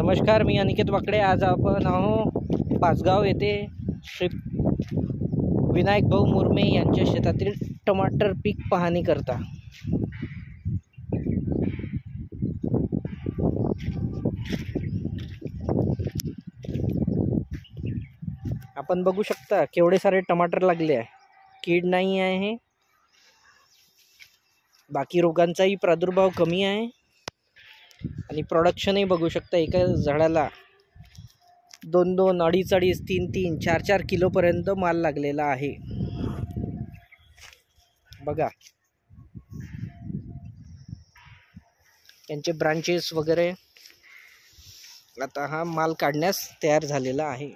नमस्कार, मी अनिकेत वाकडे। आज आपण आहो पाचगाव येथे श्री विनायक भाऊ मुर्मे यांच्या शेतातील टमाटर पीक पाहणी करता। आपण बघू शकता केवढे सारे टमाटर लागले आहे, कीड नाही आहे, बाकी रोगांचाही प्रादुर्भाव कमी आहे आणि प्रोडक्शनही बघू शकता। एका झाडाला 2-2, 2.5-2.5, 3-3, 4-4 किलो पर्यंत माल लागलेला आहे। बघा यांचे ब्रांचेस वगैरे। आता हा माल काढण्यास तयार झालेला आहे।